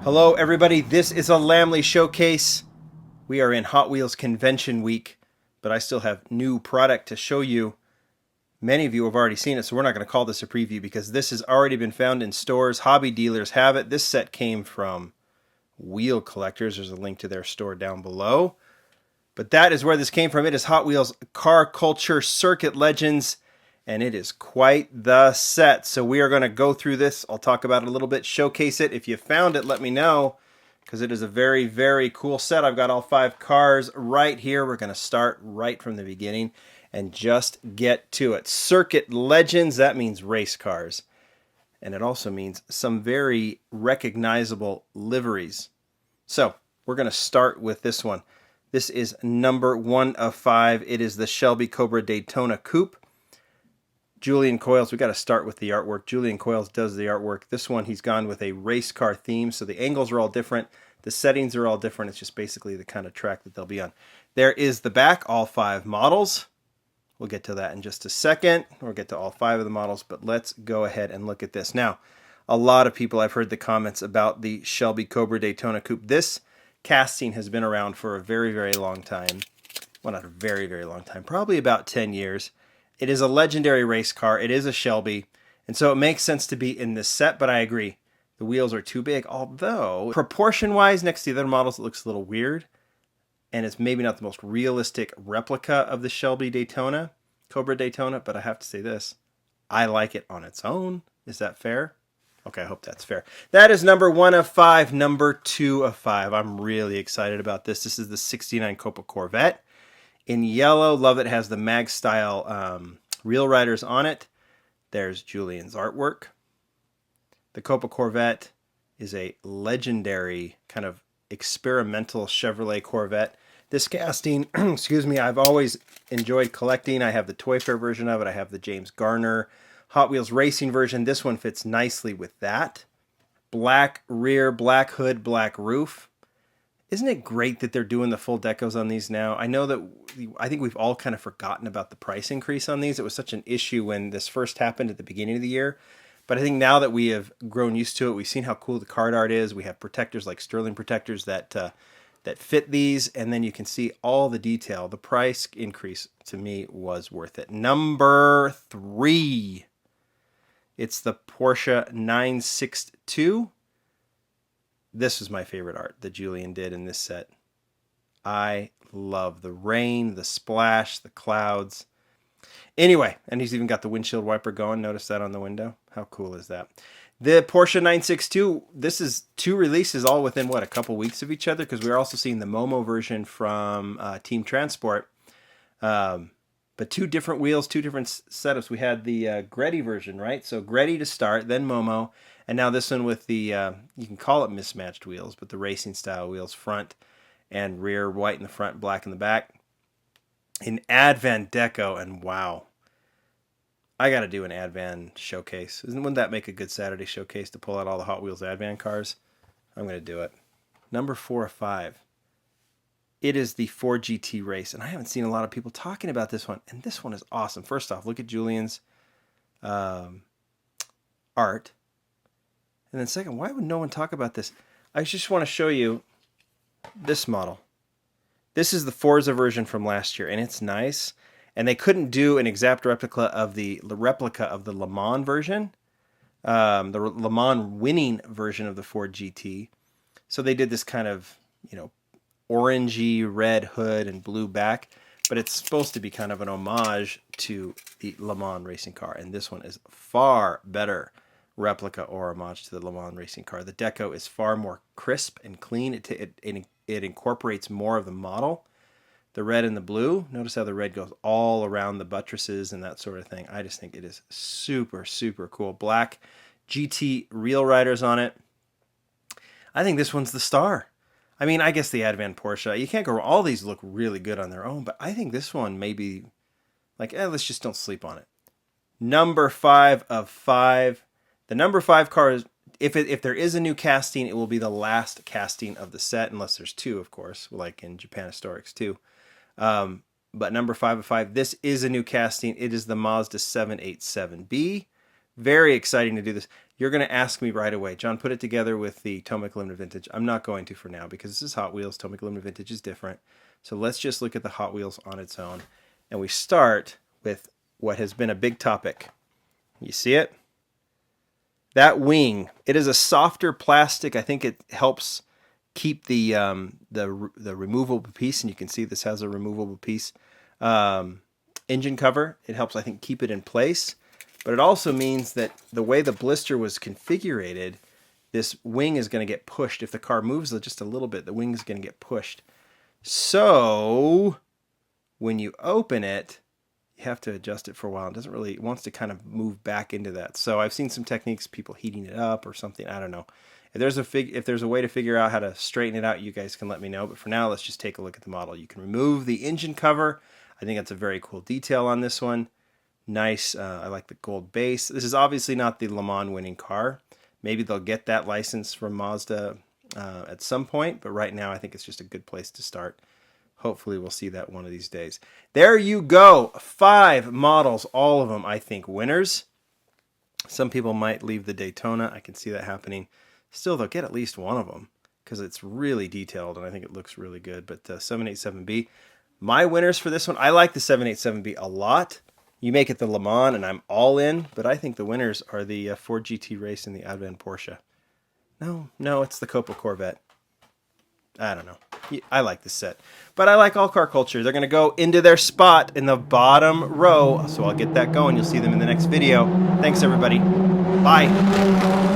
Hello everybody, this is a Lamley showcase. We are in Hot Wheels Convention Week, but I still have new product to show you. Many of you have already seen it, so we're not going to call this a preview because this has already been found in stores. Hobby dealers have it. This set came from Wheel Collectors. There's a link to their store down below. But that is where this came from. It is Hot Wheels Car Culture Circuit Legends, and it is quite the set. So we are going to go through this. I'll talk about it a little bit, showcase it. If you found it, let me know, because it is a very, very cool set. I've got all 5 cars right here. We're going to start right from the beginning and just get to it. Circuit Legends, that means race cars. And it also means some very recognizable liveries. So we're going to start with this one. This is number 1 of 5. It is the Shelby Cobra Daytona Coupe. Julian Coyles, we got to start with the artwork. Julian Coyles does the artwork. This one, he's gone with a race car theme, so the angles are all different. The settings are all different. It's just basically the kind of track that they'll be on. There is the back, all 5 models. We'll get to that in just a second. We'll get to all 5 of the models, but let's go ahead and look at this. Now, a lot of people, I've heard the comments about the Shelby Cobra Daytona Coupe. This casting has been around for a very, very long time. Well, not a very, very long time. Probably about 10 years. It is a legendary race car. It is a Shelby. And so it makes sense to be in this set, but I agree. The wheels are too big, although proportion-wise, next to the other models, it looks a little weird. And it's maybe not the most realistic replica of the Shelby Daytona, Cobra Daytona, but I have to say this. I like it on its own. Is that fair? Okay, I hope that's fair. That is number 1 of 5, number 2 of 5. I'm really excited about this. This is the 69 Copa Corvette. In yellow, love it has the mag style reel riders on it. There's Julian's artwork. The Copa Corvette is a legendary kind of experimental Chevrolet Corvette. This casting, excuse me, I've always enjoyed collecting. I have the Toy Fair version of it. I have the James Garner Hot Wheels Racing version. This one fits nicely with that. Black rear, black hood, black roof. Isn't it great that they're doing the full decos on these now? I think we've all kind of forgotten about the price increase on these. It was such an issue when this first happened at the beginning of the year. But I think now that we have grown used to it, we've seen how cool the card art is. We have protectors like Sterling protectors that fit these, and then you can see all the detail. The price increase, to me, was worth it. Number 3. It's the Porsche 962. This was my favorite art that Julian did in this set. I love the rain, the splash, the clouds. Anyway, and he's even got the windshield wiper going. Notice that on the window. How cool is that? The Porsche 962, this is 2 releases all within, what, a couple weeks of each other? Because we're also seeing the Momo version from Team Transport. But 2 different wheels, 2 different setups. We had the Greddy version, right? So Greddy to start, then Momo. And now this one with the, you can call it mismatched wheels, but the racing style wheels, front and rear, white in the front, black in the back. In Advan Deco, and wow. I got to do an Advan showcase. Wouldn't that make a good Saturday showcase to pull out all the Hot Wheels Advan cars? I'm going to do it. Number 4 of 5. It is the Ford GT race, and I haven't seen a lot of people talking about this one, and this one is awesome. First off, look at Julian's art. And then second, why would no one talk about this? I just want to show you this model. This is the Forza version from last year, and it's nice. And they couldn't do an exact replica of the Le Mans version, the Le Mans winning version of the Ford GT. So they did this kind of, orangey red hood and blue back, but it's supposed to be kind of an homage to the Le Mans racing car. And this one is far better replica or homage to the Le Mans racing car. The deco is far more crisp and clean. It incorporates more of the model. The red and the blue, notice how the red goes all around the buttresses and that sort of thing. I just think it is super, super cool. Black GT reel riders on it. I think this one's the star. I mean, I guess the Advan Porsche, you can't go wrong. All these look really good on their own, but I think this one may be like, let's just don't sleep on it. Number 5 of 5. The number 5 car is, if there is a new casting, it will be the last casting of the set, unless there's 2, of course, like in Japan Historics 2. But number 5 of 5, this is a new casting. It is the Mazda 787B. Very exciting to do this. You're going to ask me right away, John, put it together with the Tomic Limited Vintage. I'm not going to for now because this is Hot Wheels. Tomic Limited Vintage is different. So let's just look at the Hot Wheels on its own. And we start with what has been a big topic. You see it? That wing. It is a softer plastic. I think it helps keep the removable piece, and you can see this has a removable piece. Engine cover. It helps, I think, keep it in place. But it also means that the way the blister was configured, this wing is going to get pushed. If the car moves just a little bit, the wing is going to get pushed. So when you open it, you have to adjust it for a while. It wants to kind of move back into that. So I've seen some techniques, people heating it up or something. I don't know. If there's a way to figure out how to straighten it out, you guys can let me know. But for now, let's just take a look at the model. You can remove the engine cover. I think that's a very cool detail on this one. Nice. I like the gold base. This is obviously not the Le Mans winning car. Maybe they'll get that license from Mazda at some point, but right now I think it's just a good place to start. Hopefully we'll see that one of these days. There you go. 5 models, all of them, I think, winners. Some people might leave the Daytona. I can see that happening. Still, they'll get at least one of them because it's really detailed and I think it looks really good. But 787B, my winners for this one, I like the 787B a lot. You make it the Le Mans, and I'm all in, but I think the winners are the Ford GT Race and the Advan Porsche. No, it's the Copa Corvette. I don't know. I like this set. But I like all car culture. They're going to go into their spot in the bottom row, so I'll get that going. You'll see them in the next video. Thanks, everybody. Bye.